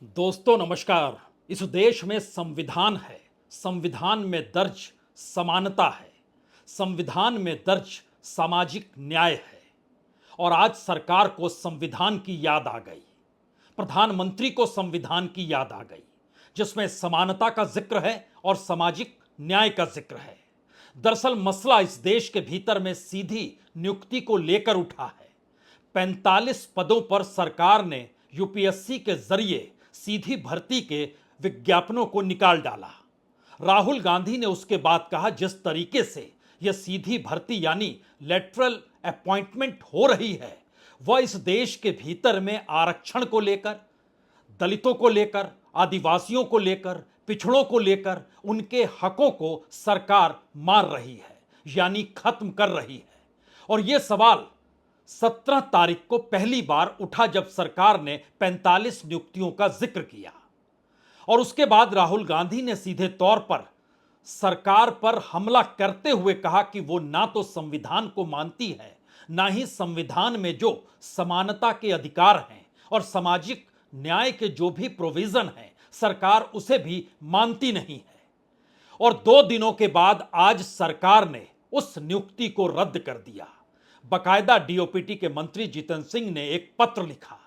दोस्तों नमस्कार। इस देश में संविधान है। संविधान में दर्ज समानता है। संविधान में दर्ज सामाजिक न्याय है। और आज सरकार को संविधान की याद आ गई। प्रधानमंत्री को संविधान की याद आ गई, जिसमें समानता का जिक्र है और सामाजिक न्याय का जिक्र है। दरअसल मसला इस देश के भीतर में सीधी नियुक्ति को लेकर उठा है। 45 पदों पर सरकार ने यूपीएससी के जरिए सीधी भर्ती के विज्ञापनों को निकाल डाला। राहुल गांधी ने उसके बाद कहा, जिस तरीके से यह सीधी भर्ती यानी लेटरल अपॉइंटमेंट हो रही है, वह इस देश के भीतर में आरक्षण को लेकर, दलितों को लेकर, आदिवासियों को लेकर, पिछड़ों को लेकर उनके हकों को सरकार मार रही है, यानी खत्म कर रही है। और यह सवाल 17 तारीख को पहली बार उठा, जब सरकार ने 45 नियुक्तियों का जिक्र किया। और उसके बाद राहुल गांधी ने सीधे तौर पर सरकार पर हमला करते हुए कहा कि वो ना तो संविधान को मानती है, ना ही संविधान में जो समानता के अधिकार हैं और सामाजिक न्याय के जो भी प्रोविजन हैं, सरकार उसे भी मानती नहीं है। और 2 दिनों के बाद आज सरकार ने उस नियुक्ति को रद्द कर दिया। बकायदा डीओपीटी के मंत्री जितेंद्र सिंह ने एक पत्र लिखा।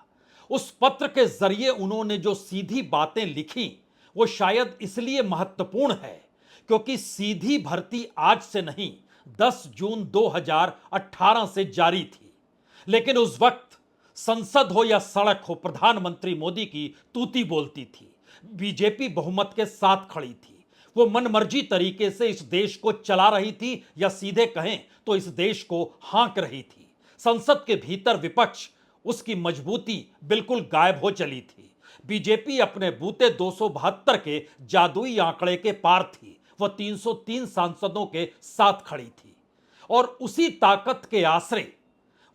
उस पत्र के जरिए उन्होंने जो सीधी बातें लिखी, वो शायद इसलिए महत्वपूर्ण है क्योंकि सीधी भर्ती आज से नहीं, 10 जून 2018 से जारी थी। लेकिन उस वक्त संसद हो या सड़क हो, प्रधानमंत्री मोदी की तूती बोलती थी। बीजेपी बहुमत के साथ खड़ी थी। वो मनमर्जी तरीके से इस देश को चला रही थी, या सीधे कहें तो इस देश को हाँक रही थी। संसद के भीतर विपक्ष, उसकी मजबूती बिल्कुल गायब हो चली थी। बीजेपी अपने बूते 272 के जादुई आंकड़े के पार थी। वह 303 सांसदों के साथ खड़ी थी। और उसी ताकत के आश्रय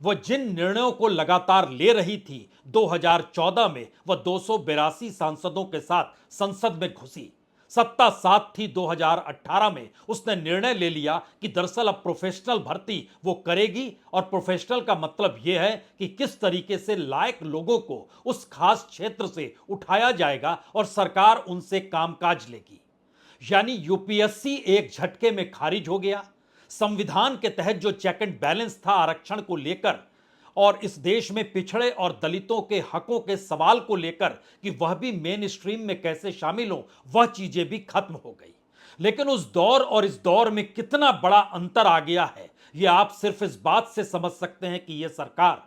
वह जिन निर्णयों को लगातार ले रही थी, 2014 में वह 282 सांसदों के साथ संसद में घुसी। सत्ता साथ थी। 2018 में उसने निर्णय ले लिया कि दरअसल अब प्रोफेशनल भर्ती वो करेगी। और प्रोफेशनल का मतलब यह है कि किस तरीके से लायक लोगों को उस खास क्षेत्र से उठाया जाएगा और सरकार उनसे कामकाज लेगी। यानी यूपीएससी एक झटके में खारिज हो गया। संविधान के तहत जो चेक एंड बैलेंस था आरक्षण को लेकर, और इस देश में पिछड़े और दलितों के हकों के सवाल को लेकर कि वह भी मेन स्ट्रीम में कैसे शामिल हो, वह चीजें भी खत्म हो गई। लेकिन उस दौर और इस दौर में कितना बड़ा अंतर आ गया है, यह आप सिर्फ इस बात से समझ सकते हैं कि यह सरकार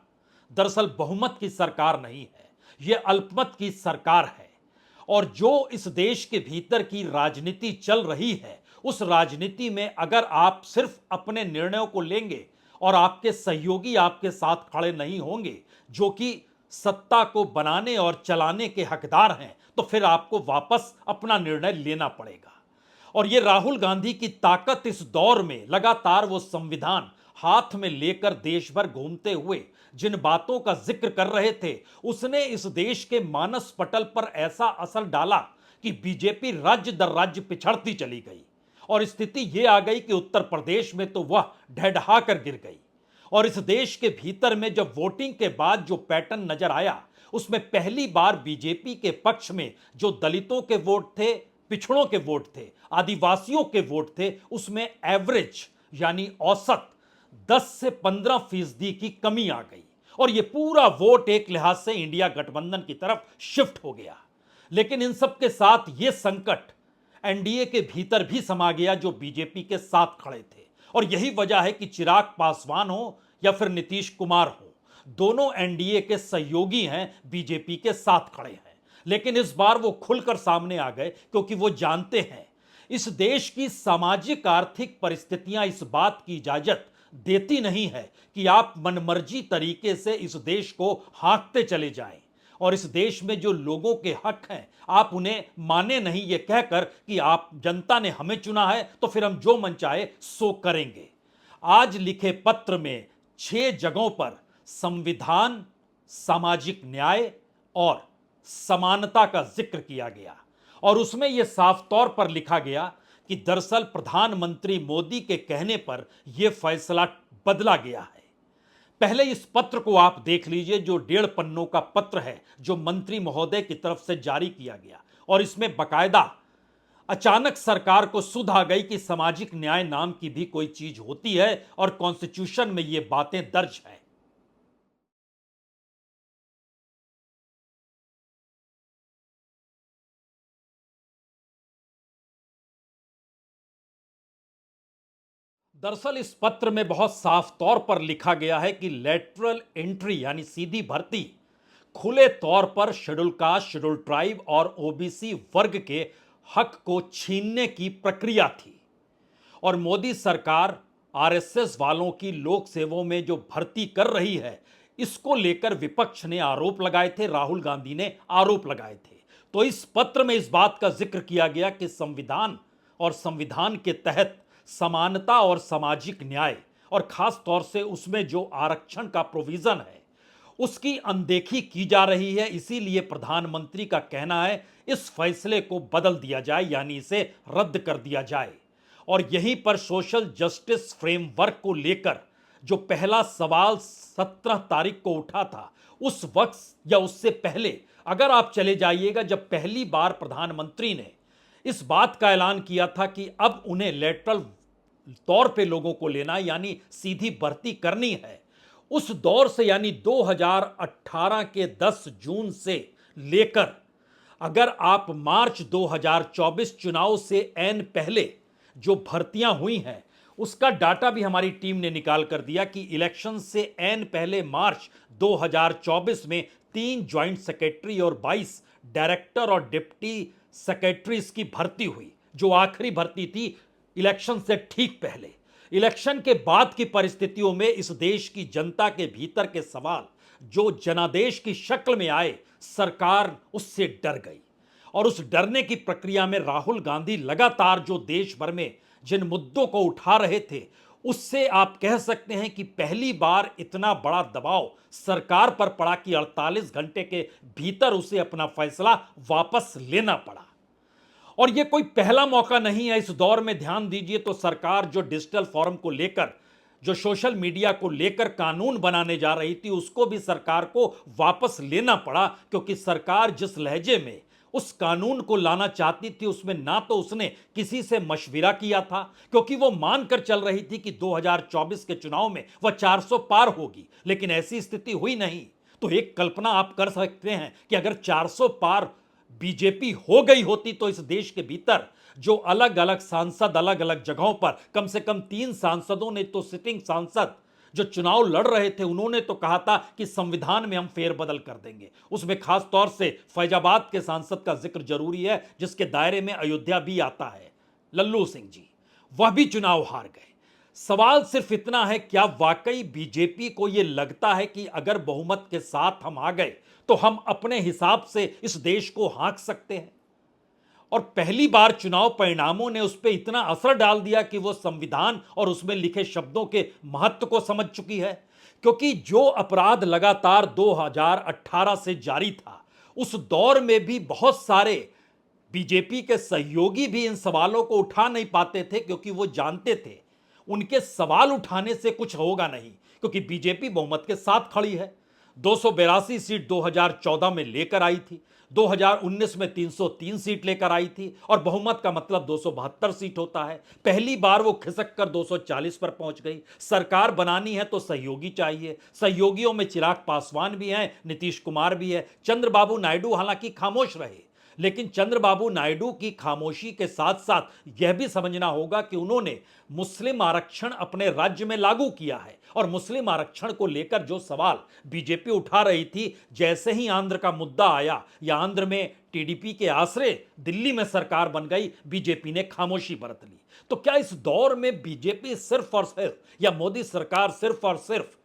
दरअसल बहुमत की सरकार नहीं है, यह अल्पमत की सरकार है। और जो इस देश के भीतर की राजनीति चल रही है, उस राजनीति में अगर आप सिर्फ अपने निर्णयों को लेंगे और आपके सहयोगी आपके साथ खड़े नहीं होंगे, जो कि सत्ता को बनाने और चलाने के हकदार हैं, तो फिर आपको वापस अपना निर्णय लेना पड़ेगा। और ये राहुल गांधी की ताकत इस दौर में लगातार वो संविधान हाथ में लेकर देश भर घूमते हुए जिन बातों का जिक्र कर रहे थे, उसने इस देश के मानस पटल पर ऐसा असर डाला कि बीजेपी राज्य दर राज्य पिछड़ती चली गई। और स्थिति यह आ गई कि उत्तर प्रदेश में तो वह ढहढहा कर गिर गई। और इस देश के भीतर में जब वोटिंग के बाद जो पैटर्न नजर आया, उसमें पहली बार बीजेपी के पक्ष में जो दलितों के वोट थे, पिछड़ों के वोट थे, आदिवासियों के वोट थे, उसमें एवरेज यानी औसत 10 से 15% की कमी आ गई। और यह पूरा वोट एक लिहाज से इंडिया गठबंधन की तरफ शिफ्ट हो गया। लेकिन इन सब के साथ यह संकट एनडीए के भीतर भी समा गया, जो बीजेपी के साथ खड़े थे। और यही वजह है कि चिराग पासवान हो या फिर नीतीश कुमार हो, दोनों एनडीए के सहयोगी हैं, बीजेपी के साथ खड़े हैं। लेकिन इस बार वो खुलकर सामने आ गए, क्योंकि वो जानते हैं इस देश की सामाजिक आर्थिक परिस्थितियां इस बात की इजाजत देती नहीं है कि आप मनमर्जी तरीके से इस देश को हाँकते चले जाएं। और इस देश में जो लोगों के हक हैं, आप उन्हें माने नहीं, ये कहकर कि आप जनता ने हमें चुना है तो फिर हम जो मन चाहे सो करेंगे। आज लिखे पत्र में 6 जगहों पर संविधान, सामाजिक न्याय और समानता का जिक्र किया गया। और उसमें यह साफ तौर पर लिखा गया कि दरअसल प्रधानमंत्री मोदी के कहने पर यह फैसला बदला गया है। पहले इस पत्र को आप देख लीजिए, जो 1.5 पन्नों का पत्र है, जो मंत्री महोदय की तरफ से जारी किया गया, और इसमें बकायदा अचानक सरकार को सुध आ गई कि सामाजिक न्याय नाम की भी कोई चीज होती है और कॉन्स्टिट्यूशन में ये बातें दर्ज हैं। दरअसल इस पत्र में बहुत साफ तौर पर लिखा गया है कि लेटरल एंट्री यानी सीधी भर्ती खुले तौर पर शेड्यूल कास्ट, शेड्यूल ट्राइब और ओबीसी वर्ग के हक को छीनने की प्रक्रिया थी। और मोदी सरकार आरएसएस वालों की लोक सेवाओं में जो भर्ती कर रही है, इसको लेकर विपक्ष ने आरोप लगाए थे, राहुल गांधी ने आरोप लगाए थे। तो इस पत्र में इस बात का जिक्र किया गया कि संविधान और संविधान के तहत समानता और सामाजिक न्याय, और खास तौर से उसमें जो आरक्षण का प्रोविजन है, उसकी अनदेखी की जा रही है। इसीलिए प्रधानमंत्री का कहना है इस फैसले को बदल दिया जाए, यानी इसे रद्द कर दिया जाए। और यहीं पर सोशल जस्टिस फ्रेमवर्क को लेकर जो पहला सवाल 17 तारीख को उठा था, उस वक्त या उससे पहले अगर आप चले जाइएगा, जब पहली बार प्रधानमंत्री ने इस बात का ऐलान किया था कि अब उन्हें लेटरल तौर पे लोगों को लेना, यानी सीधी भर्ती करनी है, उस दौर से यानी 2018 के 10 जून से लेकर अगर आप मार्च 2024 चुनाव से ऐन पहले जो भर्तियां हुई हैं, उसका डाटा भी हमारी टीम ने निकाल कर दिया कि इलेक्शन से ऐन पहले मार्च 2024 में 3 ज्वाइंट सेक्रेटरी और 22 डायरेक्टर और डिप्टी सेक्रेटरीज की भर्ती हुई, जो आखिरी भर्ती थी इलेक्शन से ठीक पहले। इलेक्शन के बाद की परिस्थितियों में इस देश की जनता के भीतर के सवाल जो जनादेश की शक्ल में आए, सरकार उससे डर गई। और उस डरने की प्रक्रिया में राहुल गांधी लगातार जो देश भर में जिन मुद्दों को उठा रहे थे, उससे आप कह सकते हैं कि पहली बार इतना बड़ा दबाव सरकार पर पड़ा कि 48 घंटे के भीतर उसे अपना फैसला वापस लेना पड़ा। और यह कोई पहला मौका नहीं है। इस दौर में ध्यान दीजिए तो सरकार जो डिजिटल फॉर्म को लेकर, जो सोशल मीडिया को लेकर कानून बनाने जा रही थी, उसको भी सरकार को वापस लेना पड़ा, क्योंकि सरकार जिस लहजे में उस कानून को लाना चाहती थी, उसमें ना तो उसने किसी से मशविरा किया था, क्योंकि वो मानकर चल रही थी कि 2024 के चुनाव में वह 400 पार होगी, लेकिन ऐसी स्थिति हुई नहीं। तो एक कल्पना आप कर सकते हैं कि अगर 400 पार बीजेपी हो गई होती तो इस देश के भीतर जो अलग अलग सांसद अलग अलग जगहों पर, कम से कम 3 सांसदों ने तो, सिटिंग सांसद जो चुनाव लड़ रहे थे, उन्होंने तो कहा था कि संविधान में हम फेरबदल कर देंगे। उसमें खास तौर से फैजाबाद के सांसद का जिक्र जरूरी है, जिसके दायरे में अयोध्या भी आता है, लल्लू सिंह जी, वह भी चुनाव हार गए। सवाल सिर्फ इतना है, क्या वाकई बीजेपी को यह लगता है कि अगर बहुमत के साथ हम आ गए तो हम अपने हिसाब से इस देश को हाँक सकते हैं? और पहली बार चुनाव परिणामों ने उस पर इतना असर डाल दिया कि वो संविधान और उसमें लिखे शब्दों के महत्व को समझ चुकी है। क्योंकि जो अपराध लगातार 2018 से जारी था, उस दौर में भी बहुत सारे बीजेपी के सहयोगी भी इन सवालों को उठा नहीं पाते थे, क्योंकि वो जानते थे उनके सवाल उठाने से कुछ होगा नहीं, क्योंकि बीजेपी बहुमत के साथ खड़ी है। 282 सीट 2014 में लेकर आई थी, 2019 में 303 सीट लेकर आई थी, और बहुमत का मतलब 272 सीट होता है। पहली बार वो खिसक कर 240 पर पहुंच गई। सरकार बनानी है तो सहयोगी चाहिए। सहयोगियों में चिराग पासवान भी हैं, नीतीश कुमार भी है, चंद्रबाबू नायडू हालांकि खामोश रहे, लेकिन चंद्रबाबू नायडू की खामोशी के साथ साथ यह भी समझना होगा कि उन्होंने मुस्लिम आरक्षण अपने राज्य में लागू किया है, और मुस्लिम आरक्षण को लेकर जो सवाल बीजेपी उठा रही थी, जैसे ही आंध्र का मुद्दा आया या आंध्र में टीडीपी के आसरे दिल्ली में सरकार बन गई, बीजेपी ने खामोशी बरत ली। तो क्या इस दौर में बीजेपी सिर्फ और सिर्फ, या मोदी सरकार सिर्फ और सिर्फ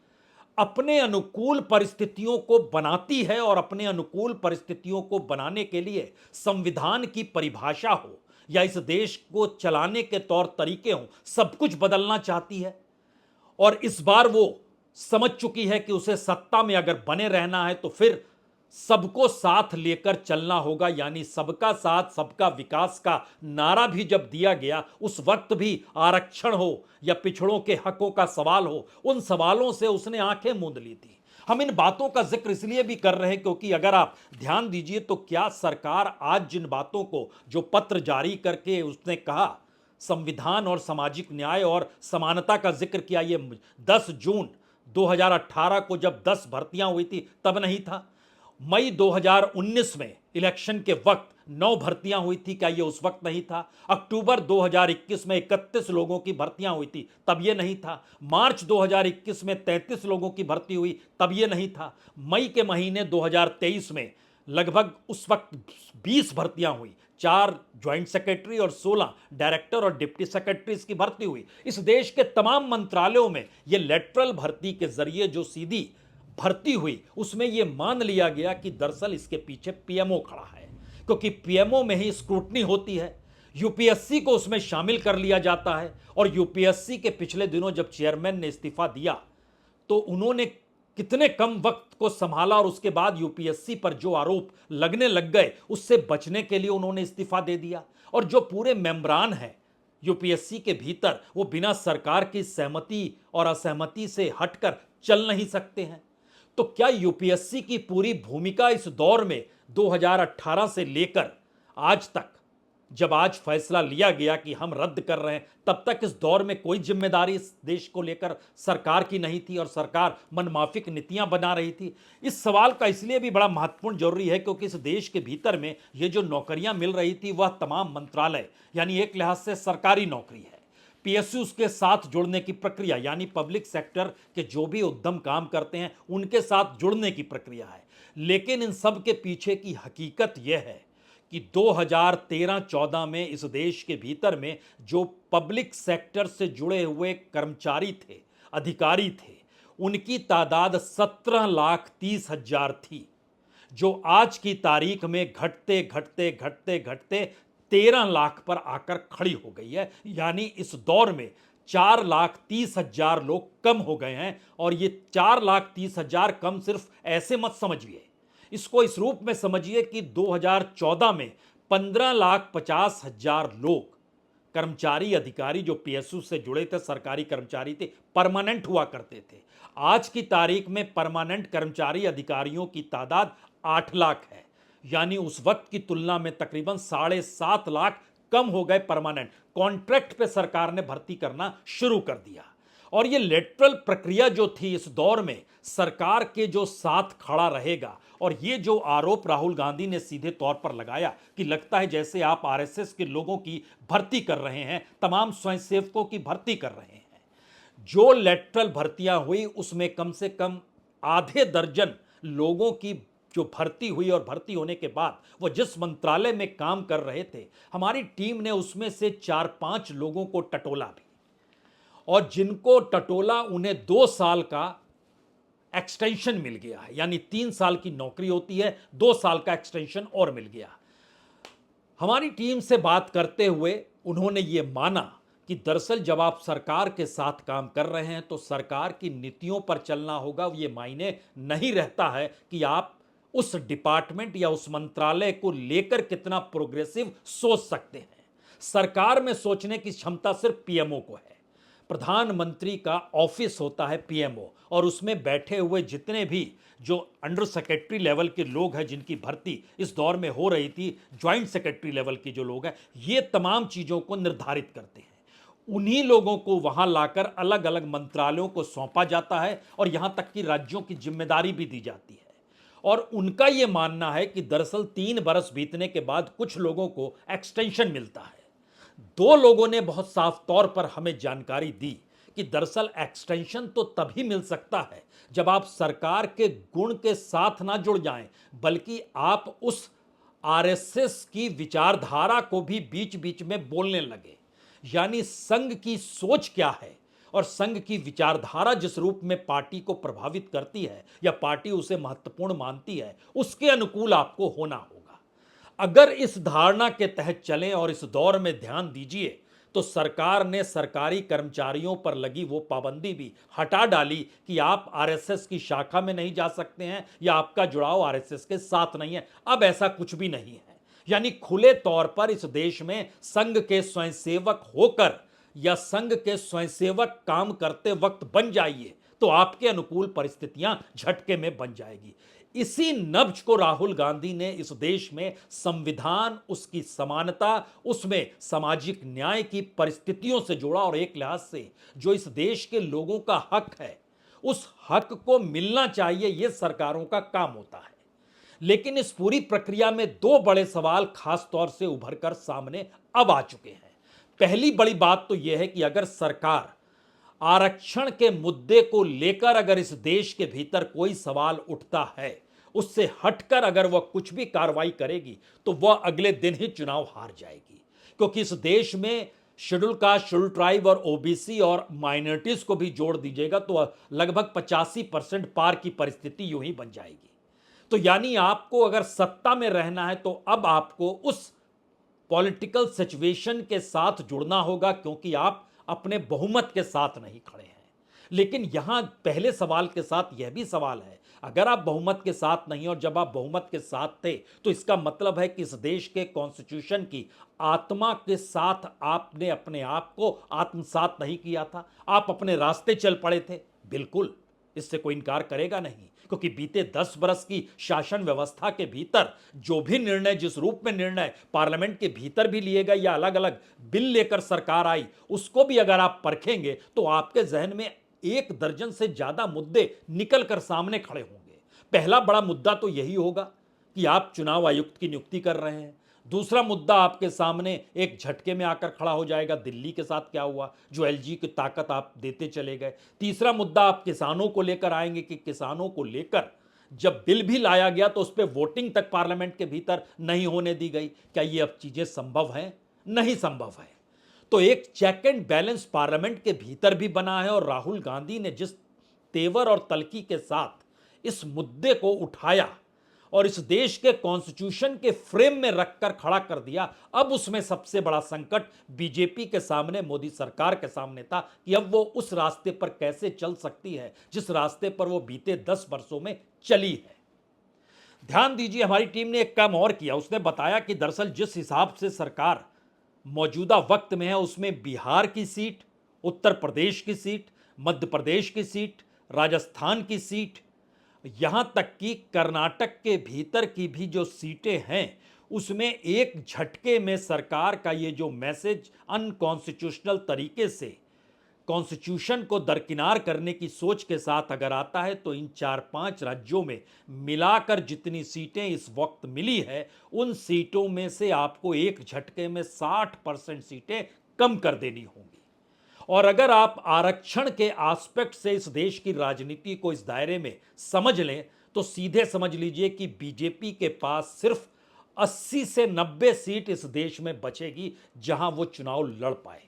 अपने अनुकूल परिस्थितियों को बनाती है, और अपने अनुकूल परिस्थितियों को बनाने के लिए संविधान की परिभाषा हो या इस देश को चलाने के तौर तरीके हों, सब कुछ बदलना चाहती है? और इस बार वो समझ चुकी है कि उसे सत्ता में अगर बने रहना है तो फिर सबको साथ लेकर चलना होगा, यानी सबका साथ सबका विकास का नारा भी जब दिया गया, उस वक्त भी आरक्षण हो या पिछड़ों के हकों का सवाल हो, उन सवालों से उसने आंखें मूंद ली थी। हम इन बातों का जिक्र इसलिए भी कर रहे हैं क्योंकि अगर आप ध्यान दीजिए तो क्या सरकार आज जिन बातों को, जो पत्र जारी करके उसने कहा, संविधान और सामाजिक न्याय और समानता का जिक्र किया, ये 10 जून 2018 को जब 10 भर्तियां हुई थी तब नहीं था। मई 2019 में इलेक्शन के वक्त 9 भर्तियां हुई थी, क्या ये उस वक्त नहीं था? अक्टूबर 2021 में 31 लोगों की भर्तियां हुई थी, तब ये नहीं था? मार्च 2021 में 33 लोगों की भर्ती हुई, तब ये नहीं था? मई के महीने 2023 में लगभग उस वक्त 20 भर्तियां हुई, 4 ज्वाइंट सेक्रेटरी और 16 डायरेक्टर और डिप्टी सेक्रेटरीज की भर्ती हुई। इस देश के तमाम मंत्रालयों में ये लेटरल भर्ती के जरिए जो सीधी भर्ती हुई, उसमें यह मान लिया गया कि दरअसल इसके पीछे पीएमओ खड़ा है, क्योंकि पीएमओ में ही स्क्रूटनी होती है, यूपीएससी को उसमें शामिल कर लिया जाता है। और यूपीएससी के पिछले दिनों जब चेयरमैन ने इस्तीफा दिया तो उन्होंने कितने कम वक्त को संभाला और उसके बाद यूपीएससी पर जो आरोप लगने लग गए उससे बचने के लिए उन्होंने इस्तीफा दे दिया। और जो पूरे मेंबरान हैं यूपीएससी के भीतर, वो बिना सरकार की सहमति और असहमति से हटकर चल नहीं सकते हैं। तो क्या यूपीएससी की पूरी भूमिका इस दौर में 2018 से लेकर आज तक, जब आज फैसला लिया गया कि हम रद्द कर रहे हैं, तब तक इस दौर में कोई जिम्मेदारी इस देश को लेकर सरकार की नहीं थी और सरकार मनमाफिक नीतियां बना रही थी? इस सवाल का इसलिए भी बड़ा महत्वपूर्ण जरूरी है क्योंकि इस देश के भीतर में ये जो नौकरियां मिल रही थी वह तमाम मंत्रालय, यानी एक लिहाज से सरकारी नौकरी है। पीएसयू के साथ जुड़ने की प्रक्रिया, यानी पब्लिक सेक्टर के जो भी उद्यम काम करते हैं उनके साथ जुड़ने की प्रक्रिया है। लेकिन इन सब के पीछे की हकीकत यह है कि 2013-14 में इस देश के भीतर में जो पब्लिक सेक्टर से जुड़े हुए कर्मचारी थे, अधिकारी थे, उनकी तादाद 17,30,000 थी, जो आज की तारीख में घटते घटते घटते घटते 13 लाख पर आकर खड़ी हो गई है। यानी इस दौर में 4,30,000 लोग कम हो गए हैं। और ये 4,30,000 कम सिर्फ ऐसे मत समझिए, इसको इस रूप में समझिए कि 2014 में 15,50,000 लोग कर्मचारी अधिकारी जो पीएसयू से जुड़े थे, सरकारी कर्मचारी थे, परमानेंट हुआ करते थे। आज की तारीख में परमानेंट कर्मचारी अधिकारियों की तादाद 8 लाख है, यानी उस वक्त की तुलना में तकरीबन 7.5 लाख कम हो गए परमानेंट। कॉन्ट्रैक्ट पे सरकार ने भर्ती करना शुरू कर दिया। और ये लेटरल प्रक्रिया जो थी इस दौर में सरकार के जो साथ खड़ा रहेगा, और ये जो आरोप राहुल गांधी ने सीधे तौर पर लगाया कि लगता है जैसे आप आरएसएस के लोगों की भर्ती कर रहे हैं, तमाम स्वयंसेवकों की भर्ती कर रहे हैं। जो लेटरल भर्तियां हुई उसमें कम से कम आधे दर्जन लोगों की जो भर्ती हुई, और भर्ती होने के बाद वो जिस मंत्रालय में काम कर रहे थे, हमारी टीम ने उसमें से 4-5 लोगों को टटोला भी, और जिनको टटोला उन्हें 2 साल का एक्सटेंशन मिल गया है, यानी 3 साल की नौकरी होती है, 2 साल का एक्सटेंशन और मिल गया। हमारी टीम से बात करते हुए उन्होंने ये माना कि दरअसल जब आप सरकार के साथ काम कर रहे हैं तो सरकार की नीतियों पर चलना होगा। ये मायने नहीं रहता है कि आप उस डिपार्टमेंट या उस मंत्रालय को लेकर कितना प्रोग्रेसिव सोच सकते हैं। सरकार में सोचने की क्षमता सिर्फ पीएमओ को है। प्रधानमंत्री का ऑफिस होता है पीएमओ, और उसमें बैठे हुए जितने भी जो अंडर सेक्रेटरी लेवल के लोग हैं जिनकी भर्ती इस दौर में हो रही थी, ज्वाइंट सेक्रेटरी लेवल के जो लोग हैं, ये तमाम चीज़ों को निर्धारित करते हैं। उन्हीं लोगों को वहां लाकर अलग अलग मंत्रालयों को सौंपा जाता है और यहां तक कि राज्यों की जिम्मेदारी भी दी जाती है। और उनका यह मानना है कि दरअसल 3 बरस बीतने के बाद कुछ लोगों को एक्सटेंशन मिलता है। 2 लोगों ने बहुत साफ तौर पर हमें जानकारी दी कि दरअसल एक्सटेंशन तो तभी मिल सकता है जब आप सरकार के गुण के साथ ना जुड़ जाएं, बल्कि आप उस आरएसएस की विचारधारा को भी बीच बीच में बोलने लगे। यानी संघ की सोच क्या है और संघ की विचारधारा जिस रूप में पार्टी को प्रभावित करती है या पार्टी उसे महत्वपूर्ण मानती है, उसके अनुकूल आपको होना होगा। अगर इस धारणा के तहत चलें और इस दौर में ध्यान दीजिए तो सरकार ने सरकारी कर्मचारियों पर लगी वो पाबंदी भी हटा डाली कि आप आरएसएस की शाखा में नहीं जा सकते हैं या आपका जुड़ाव आरएसएस के साथ नहीं है। अब ऐसा कुछ भी नहीं है। यानी खुले तौर पर इस देश में संघ के स्वयंसेवक होकर या संघ के स्वयंसेवक काम करते वक्त बन जाइए तो आपके अनुकूल परिस्थितियां झटके में बन जाएगी। इसी नब्ज को राहुल गांधी ने इस देश में संविधान, उसकी समानता, उसमें सामाजिक न्याय की परिस्थितियों से जोड़ा और एक लिहाज से जो इस देश के लोगों का हक है उस हक को मिलना चाहिए, यह सरकारों का काम होता है। लेकिन इस पूरी प्रक्रिया में दो बड़े सवाल खास तौर से उभर कर सामने अब आ चुके हैं। पहली बड़ी बात तो यह है कि अगर सरकार आरक्षण के मुद्दे को लेकर अगर इस देश के भीतर कोई सवाल उठता है, उससे हटकर अगर वह कुछ भी कार्रवाई करेगी तो वह अगले दिन ही चुनाव हार जाएगी। क्योंकि इस देश में शेड्यूल कास्ट, शेड्यूल ट्राइब और ओबीसी और माइनॉरिटीज को भी जोड़ दीजिएगा तो लगभग 85% पार की परिस्थिति यूं ही बन जाएगी। तो यानी आपको अगर सत्ता में रहना है तो अब आपको उस पॉलिटिकल सिचुएशन के साथ जुड़ना होगा, क्योंकि आप अपने बहुमत के साथ नहीं खड़े हैं। लेकिन यहां पहले सवाल के साथ यह भी सवाल है, अगर आप बहुमत के साथ नहीं और जब आप बहुमत के साथ थे तो इसका मतलब है कि इस देश के कॉन्स्टिट्यूशन की आत्मा के साथ आपने अपने आप को आत्मसात नहीं किया था, आप अपने रास्ते चल पड़े थे। बिल्कुल, इससे कोई इनकार करेगा नहीं, क्योंकि बीते 10 बरस की शासन व्यवस्था के भीतर जो भी निर्णय, जिस रूप में निर्णय पार्लियामेंट के भीतर भी लिए गए या अलग अलग बिल लेकर सरकार आई, उसको भी अगर आप परखेंगे तो आपके जहन में 1 दर्जन से ज्यादा मुद्दे निकल कर सामने खड़े होंगे। पहला बड़ा मुद्दा तो यही होगा कि आप चुनाव आयुक्त की नियुक्ति कर रहे हैं। दूसरा मुद्दा आपके सामने एक झटके में आकर खड़ा हो जाएगा, दिल्ली के साथ क्या हुआ, जो एलजी की ताकत आप देते चले गए। तीसरा मुद्दा आप किसानों को लेकर आएंगे कि किसानों को लेकर जब बिल भी लाया गया तो उस पर वोटिंग तक पार्लियामेंट के भीतर नहीं होने दी गई। क्या ये अब चीजें संभव हैं? नहीं संभव है। तो एक चेक एंड बैलेंस पार्लियामेंट के भीतर भी बना है और राहुल गांधी ने जिस तेवर और तलखी के साथ इस मुद्दे को उठाया और इस देश के कॉन्स्टिट्यूशन के फ्रेम में रखकर खड़ा कर दिया, अब उसमें सबसे बड़ा संकट बीजेपी के सामने, मोदी सरकार के सामने था कि अब वो उस रास्ते पर कैसे चल सकती है जिस रास्ते पर वो बीते 10 वर्षों में चली है। ध्यान दीजिए, हमारी टीम ने एक काम और किया। उसने बताया कि दरअसल जिस हिसाब से सरकार मौजूदा वक्त में है उसमें बिहार की सीट, उत्तर प्रदेश की सीट, मध्य प्रदेश की सीट, राजस्थान की सीट, यहां तक कि कर्नाटक के भीतर की भी जो सीटें हैं उसमें एक झटके में सरकार का ये जो मैसेज अनकॉन्स्टिट्यूशनल तरीके से कॉन्स्टिट्यूशन को दरकिनार करने की सोच के साथ अगर आता है तो इन 4-5 राज्यों में मिलाकर जितनी सीटें इस वक्त मिली है उन सीटों में से आपको एक झटके में 60% सीटें कम कर देनी होंगी। और अगर आप आरक्षण के एस्पेक्ट से इस देश की राजनीति को इस दायरे में समझ लें तो सीधे समझ लीजिए कि बीजेपी के पास सिर्फ 80 से 90 सीट इस देश में बचेगी जहां वो चुनाव लड़ पाए,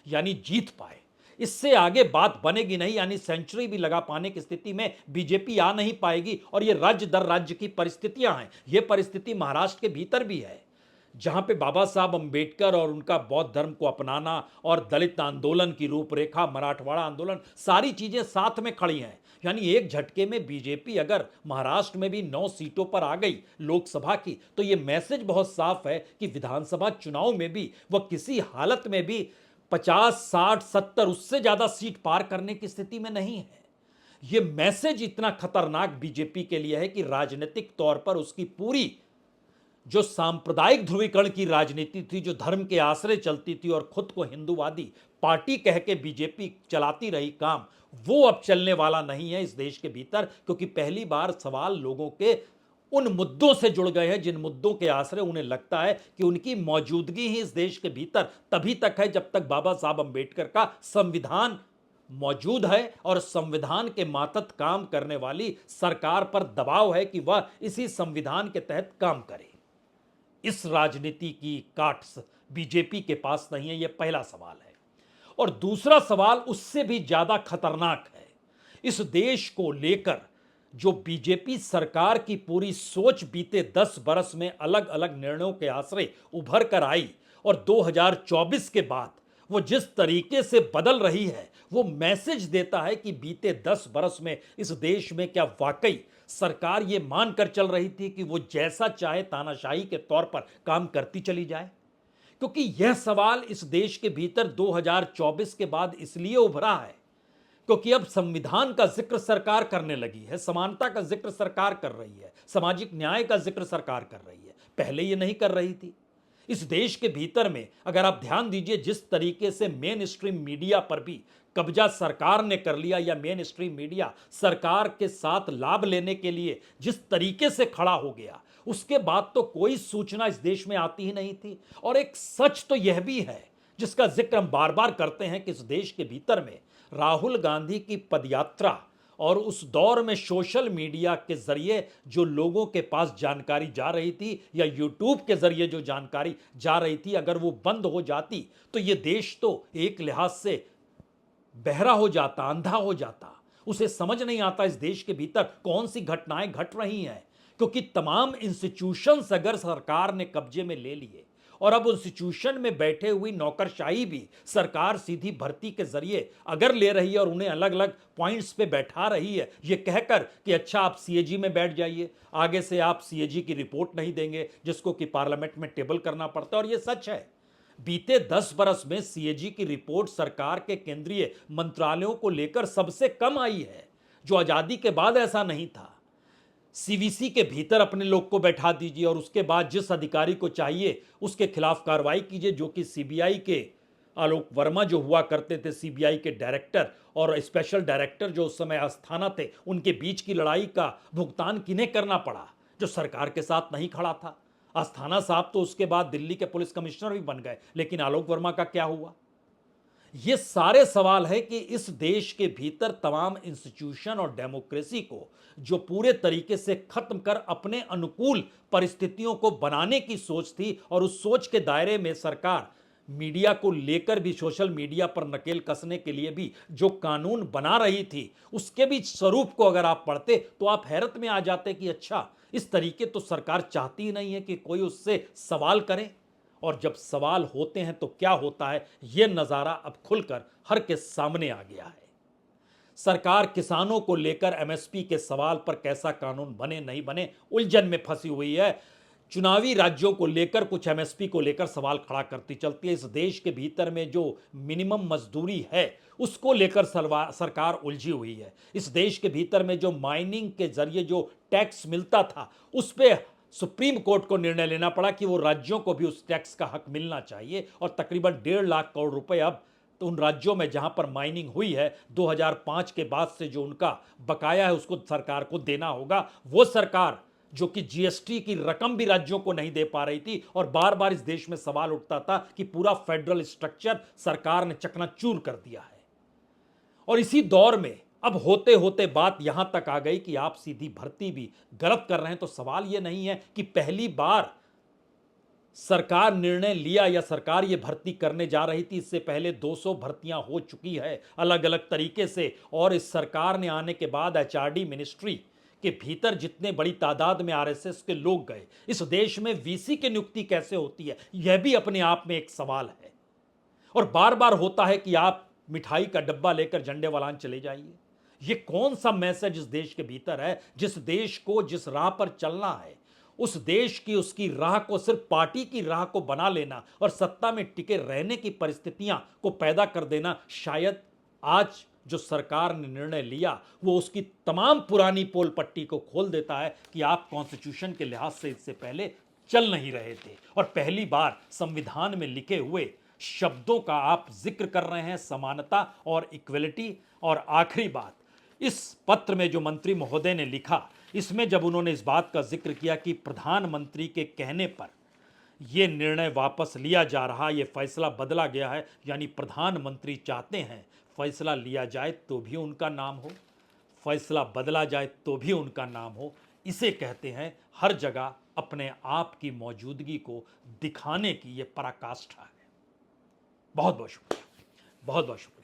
यानी जीत पाए। इससे आगे बात बनेगी नहीं, यानी सेंचुरी भी लगा पाने की स्थिति में बीजेपी आ नहीं पाएगी। और ये राज्य दर राज्य की परिस्थितियां हैं। ये परिस्थिति महाराष्ट्र के भीतर भी है, जहां पे बाबा साहब अंबेडकर और उनका बौद्ध धर्म को अपनाना और दलित आंदोलन की रूपरेखा, मराठवाड़ा आंदोलन, सारी चीजें साथ में खड़ी हैं। यानी एक झटके में बीजेपी अगर महाराष्ट्र में भी 9 सीटों पर आ गई लोकसभा की, तो ये मैसेज बहुत साफ है कि विधानसभा चुनाव में भी वह किसी हालत में भी 50, 60, 70 उससे ज्यादा सीट पार करने की स्थिति में नहीं है। यह मैसेज इतना खतरनाक बीजेपी के लिए है कि राजनीतिक तौर पर उसकी पूरी जो सांप्रदायिक ध्रुवीकरण की राजनीति थी, जो धर्म के आश्रय चलती थी और खुद को हिंदूवादी पार्टी कह के बीजेपी चलाती रही काम, वो अब चलने वाला नहीं है इस देश के भीतर। क्योंकि पहली बार सवाल लोगों के उन मुद्दों से जुड़ गए हैं जिन मुद्दों के आश्रय उन्हें लगता है कि उनकी मौजूदगी ही इस देश के भीतर तभी तक है जब तक बाबा साहब अंबेडकर का संविधान मौजूद है और संविधान के मातहत काम करने वाली सरकार पर दबाव है कि वह इसी संविधान के तहत काम करे। इस राजनीति की काट बीजेपी के पास नहीं है, यह पहला सवाल है। और दूसरा सवाल उससे भी ज्यादा खतरनाक है। इस देश को लेकर जो बीजेपी सरकार की पूरी सोच बीते 10 बरस में अलग अलग निर्णयों के आश्रय उभर कर आई और 2024 के बाद वो जिस तरीके से बदल रही है, वो मैसेज देता है कि बीते 10 बरस में इस देश में क्या वाकई सरकार ये मानकर चल रही थी कि वो जैसा चाहे तानाशाही के तौर पर काम करती चली जाए। क्योंकि यह सवाल इस देश के भीतर 2024 के बाद इसलिए उभरा है क्योंकि अब संविधान का जिक्र सरकार करने लगी है, समानता का जिक्र सरकार कर रही है, सामाजिक न्याय का जिक्र सरकार कर रही है। पहले ये नहीं कर रही थी। इस देश के भीतर में अगर आप ध्यान दीजिए, जिस तरीके से मेन स्ट्रीम मीडिया पर भी कब्जा सरकार ने कर लिया, या मेन स्ट्रीम मीडिया सरकार के साथ लाभ लेने के लिए जिस तरीके से खड़ा हो गया, उसके बाद तो कोई सूचना इस देश में आती ही नहीं थी। और एक सच तो यह भी है, जिसका जिक्र हम बार बार करते हैं, कि इस देश के भीतर में राहुल गांधी की पदयात्रा और उस दौर में सोशल मीडिया के जरिए जो लोगों के पास जानकारी जा रही थी, या यूट्यूब के जरिए जो जानकारी जा रही थी, अगर वो बंद हो जाती तो ये देश तो एक लिहाज से बहरा हो जाता, अंधा हो जाता। उसे समझ नहीं आता इस देश के भीतर कौन सी घटनाएं घट रही हैं, क्योंकि तमाम इंस्टीट्यूशंस अगर सरकार ने कब्जे में ले लिए और अब इंस्टीट्यूशन में बैठे हुई नौकरशाही भी सरकार सीधी भर्ती के जरिए अगर ले रही है और उन्हें अलग अलग पॉइंट्स पे बैठा रही है, ये कहकर कि अच्छा आप सीएजी में बैठ जाइए, आगे से आप सीएजी की रिपोर्ट नहीं देंगे, जिसको कि पार्लियामेंट में टेबल करना पड़ता है। और ये सच है, बीते 10 बरस में सीएजी की रिपोर्ट सरकार के केंद्रीय मंत्रालयों को लेकर सबसे कम आई है, जो आजादी के बाद ऐसा नहीं था। सीवीसी के भीतर अपने लोग को बैठा दीजिए और उसके बाद जिस अधिकारी को चाहिए उसके खिलाफ कार्रवाई कीजिए, जो कि सीबीआई के आलोक वर्मा जो हुआ करते थे, सीबीआई के डायरेक्टर, और स्पेशल डायरेक्टर जो उस समय अस्थाना थे, उनके बीच की लड़ाई का भुगतान किन्हें करना पड़ा, जो सरकार के साथ नहीं खड़ा था। अस्थाना साहब तो उसके बाद दिल्ली के पुलिस कमिश्नर भी बन गए, लेकिन आलोक वर्मा का क्या हुआ? ये सारे सवाल है कि इस देश के भीतर तमाम इंस्टीट्यूशन और डेमोक्रेसी को जो पूरे तरीके से खत्म कर अपने अनुकूल परिस्थितियों को बनाने की सोच थी, और उस सोच के दायरे में सरकार मीडिया को लेकर भी, सोशल मीडिया पर नकेल कसने के लिए भी जो कानून बना रही थी, उसके भी स्वरूप को अगर आप पढ़ते तो आप हैरत में आ जाते कि अच्छा, इस तरीके तो सरकार चाहती ही नहीं है कि कोई उससे सवाल करे। और जब सवाल होते हैं तो क्या होता है, यह नज़ारा अब खुलकर हर के सामने आ गया है। सरकार किसानों को लेकर एमएसपी के सवाल पर कैसा कानून बने नहीं बने, उलझन में फंसी हुई है। चुनावी राज्यों को लेकर कुछ एमएसपी को लेकर सवाल खड़ा करती चलती है। इस देश के भीतर में जो मिनिमम मजदूरी है उसको लेकर सरकार उलझी हुई है। इस देश के भीतर में जो माइनिंग के जरिए जो टैक्स मिलता था, उस पर सुप्रीम कोर्ट को निर्णय लेना पड़ा कि वो राज्यों को भी उस टैक्स का हक मिलना चाहिए, और तकरीबन 1.5 लाख करोड़ रुपए अब तो उन राज्यों में जहां पर माइनिंग हुई है 2005 के बाद से जो उनका बकाया है उसको सरकार को देना होगा। वो सरकार जो कि जीएसटी की रकम भी राज्यों को नहीं दे पा रही थी, और बार बार इस देश में सवाल उठता था कि पूरा फेडरल स्ट्रक्चर सरकार ने चकनाचूर कर दिया है। और इसी दौर में अब होते होते बात यहां तक आ गई कि आप सीधी भर्ती भी गलत कर रहे हैं। तो सवाल यह नहीं है कि पहली बार सरकार निर्णय लिया या सरकार ये भर्ती करने जा रही थी, इससे पहले 200 भर्तियां हो चुकी है अलग अलग तरीके से। और इस सरकार ने आने के बाद एचआरडी मिनिस्ट्री के भीतर जितने बड़ी तादाद में आरएसएस के लोग गए, इस देश में वीसी की नियुक्ति कैसे होती है, यह भी अपने आप में एक सवाल है। और बार बार होता है कि आप मिठाई का डब्बा लेकर झंडे वालान चले जाइए। ये कौन सा मैसेज इस देश के भीतर है? जिस देश को जिस राह पर चलना है, उस देश की उसकी राह को सिर्फ पार्टी की राह को बना लेना और सत्ता में टिके रहने की परिस्थितियां को पैदा कर देना, शायद आज जो सरकार ने निर्णय लिया वो उसकी तमाम पुरानी पोल पट्टी को खोल देता है कि आप कॉन्स्टिट्यूशन के लिहाज से इससे पहले चल नहीं रहे थे, और पहली बार संविधान में लिखे हुए शब्दों का आप जिक्र कर रहे हैं, समानता और इक्वलिटी। और आखिरी बात, इस पत्र में जो मंत्री महोदय ने लिखा, इसमें जब उन्होंने इस बात का जिक्र किया कि प्रधानमंत्री के कहने पर यह निर्णय वापस लिया जा रहा, यह फैसला बदला गया है, यानी प्रधानमंत्री चाहते हैं फैसला लिया जाए तो भी उनका नाम हो, फैसला बदला जाए तो भी उनका नाम हो। इसे कहते हैं हर जगह अपने आप की मौजूदगी को दिखाने की यह पराकाष्ठा है। बहुत बहुत शुक्रिया, बहुत बहुत शुक्रिया।